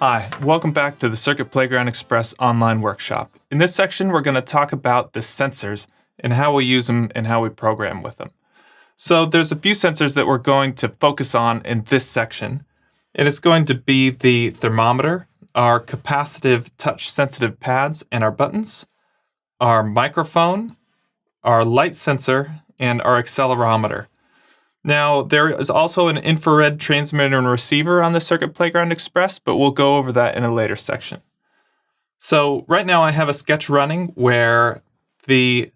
Hi, welcome back to the Circuit Playground Express online workshop. In this section, we're going to talk about the sensors and how we use them and how we program with them. So there's a few sensors that we're going to focus on in this section, and it's going to be the thermometer, our capacitive touch-sensitive pads and our buttons, our microphone, our light sensor, and our accelerometer. Now, there is also an infrared transmitter and receiver on the Circuit Playground Express, but we'll go over that in a later section. So right now I have a sketch running where we're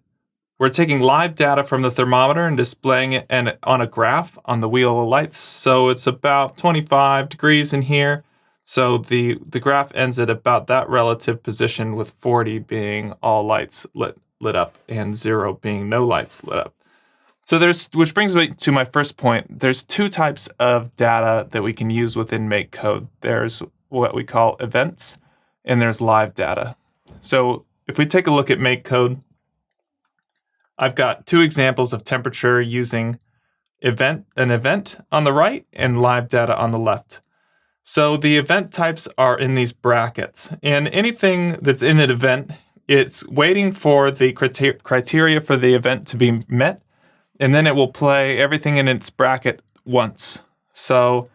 taking live data from the thermometer and displaying it on a graph on the wheel of lights. So it's about 25 degrees in here. So the graph ends at about that relative position, with 40 being all lights lit up and 0 being no lights lit up. So which brings me to my first point. There's two types of data that we can use within MakeCode. There's what we call events, and there's live data. So if we take a look at MakeCode, I've got two examples of temperature using an event on the right and live data on the left. So the event types are in these brackets, and anything that's in an event, it's waiting for the criteria for the event to be met, and then it will play everything in its bracket once. So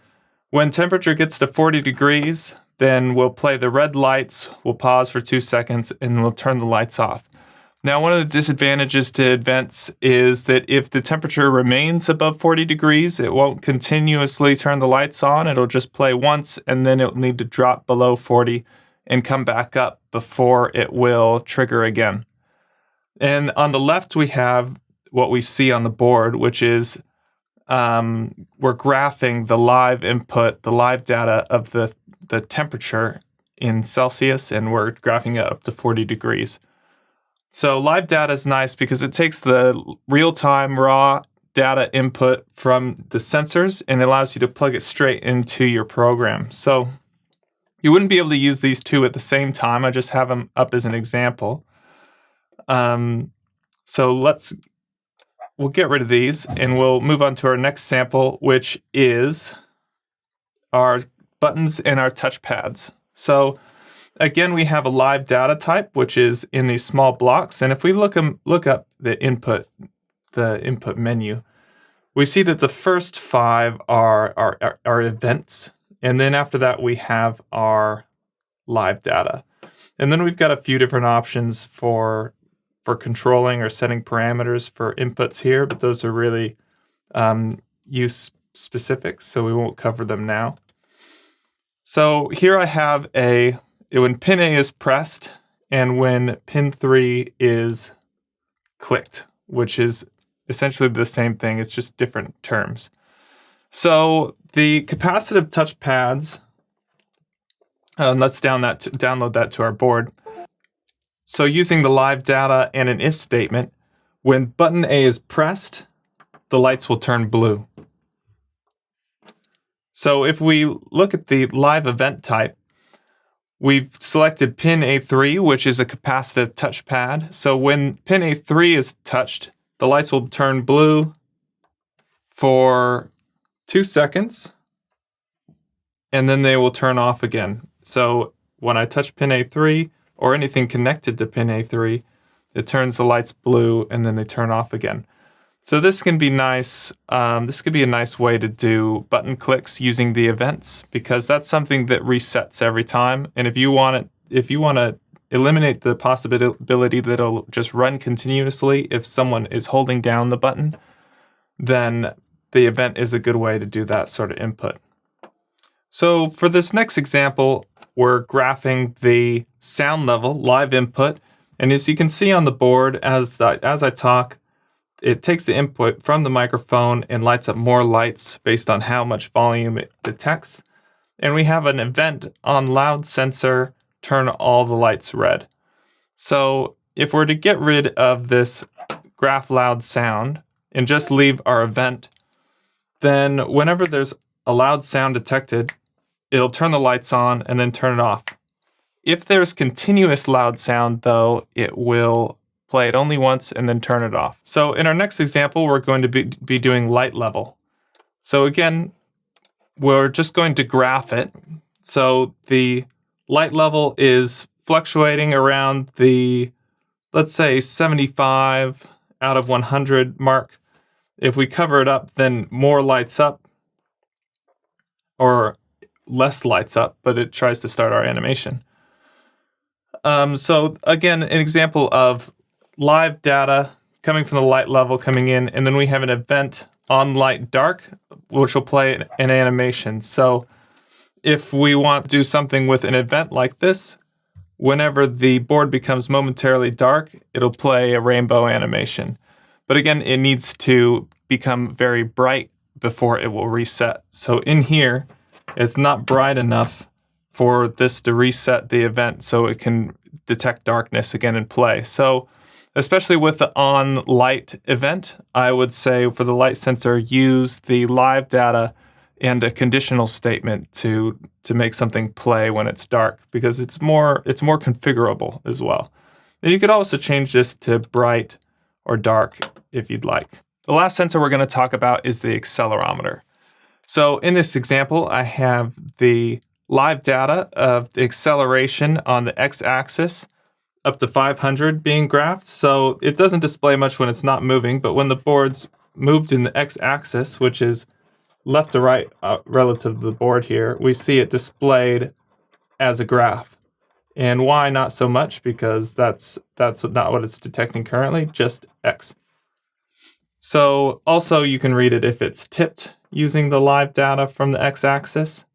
when temperature gets to 40 degrees, then we'll play the red lights, we'll pause for 2 seconds, and we'll turn the lights off. Now, one of the disadvantages to events is that if the temperature remains above 40 degrees, it won't continuously turn the lights on. It'll just play once, and then it'll need to drop below 40 and come back up before it will trigger again. And on the left, we have what we see on the board, which is we're graphing the live input, the live data of the temperature in Celsius, and we're graphing it up to 40 degrees. So live data is nice because it takes the real-time raw data input from the sensors and allows you to plug it straight into your program. So you wouldn't be able to use these two at the same time. I just have them up as an example. So we'll get rid of these and we'll move on to our next sample, which is our buttons and our touchpads. So again, we have a live data type, which is in these small blocks. And if we look up the input menu, we see that the first 5 are events. And then after that, we have our live data. And then we've got a few different options for controlling or setting parameters for inputs here, but those are really use specific, so we won't cover them now. So here I have when pin A is pressed and when pin 3 is clicked, which is essentially the same thing, it's just different terms. So the capacitive touchpads, let's download that to our board. So using the live data and an if statement, when button A is pressed, the lights will turn blue. So if we look at the live event type, we've selected pin A3, which is a capacitive touchpad. So when pin A3 is touched, the lights will turn blue for 2 seconds, and then they will turn off again. So when I touch pin A3, or anything connected to pin A3, it turns the lights blue and then they turn off again. So this can be nice. This could be a nice way to do button clicks using the events, because that's something that resets every time. And if you want to eliminate the possibility that it'll just run continuously if someone is holding down the button, then the event is a good way to do that sort of input. So for this next example, we're graphing the sound level, live input, and as you can see on the board, as I talk, it takes the input from the microphone and lights up more lights based on how much volume it detects. And we have an event on loud sensor, turn all the lights red. So if we're to get rid of this graph loud sound and just leave our event, then whenever there's a loud sound detected, it'll turn the lights on and then turn it off. If there's continuous loud sound, though, it will play it only once and then turn it off. So in our next example, we're going to be doing light level. So again, we're just going to graph it So the light level is fluctuating around the, let's say, 75 out of 100 mark. If we cover it up, then more lights up or less lights up, but it tries to start our animation. So again, an example of live data coming from the light level coming in, and then we have an event on light dark, which will play an animation. So if we want to do something with an event like this, whenever the board becomes momentarily dark, it'll play a rainbow animation. But again, it needs to become very bright before it will reset. So in here, it's not bright enough for this to reset the event so it can detect darkness again and play. So especially with the on light event, I would say for the light sensor, use the live data and a conditional statement to make something play when it's dark, because it's more configurable as well. And you could also change this to bright or dark if you'd like. The last sensor we're going to talk about is the accelerometer. So in this example, I have the live data of the acceleration on the x-axis up to 500 being graphed. So it doesn't display much when it's not moving, but when the board's moved in the x-axis, which is left to right relative to the board here, we see it displayed as a graph. And why not so much? Because that's not what it's detecting currently, just x. So also you can read it if it's tipped using the live data from the x-axis.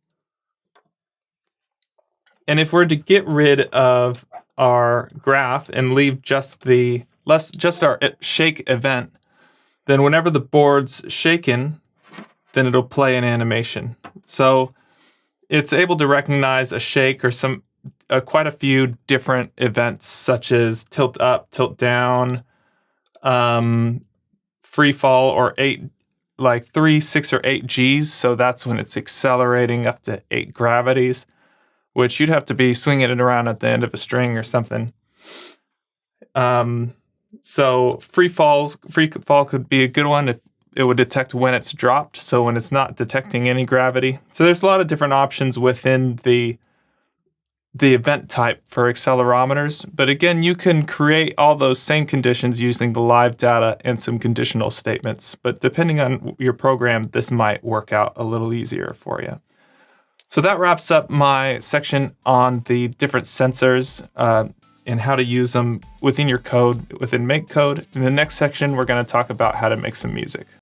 And if we're to get rid of our graph and leave just our shake event, then whenever the board's shaken, then it'll play an animation. So it's able to recognize a shake or quite a few different events, such as tilt up, tilt down, free fall, or 3, 6, or 8 Gs. So that's when it's accelerating up to 8 gravities, which you'd have to be swinging it around at the end of a string or something. So free fall could be a good one if it would detect when it's dropped, so when it's not detecting any gravity. So there's a lot of different options within the event type for accelerometers. But again, you can create all those same conditions using the live data and some conditional statements. But depending on your program, this might work out a little easier for you. So that wraps up my section on the different sensors and how to use them within your code, within MakeCode. In the next section, we're going to talk about how to make some music.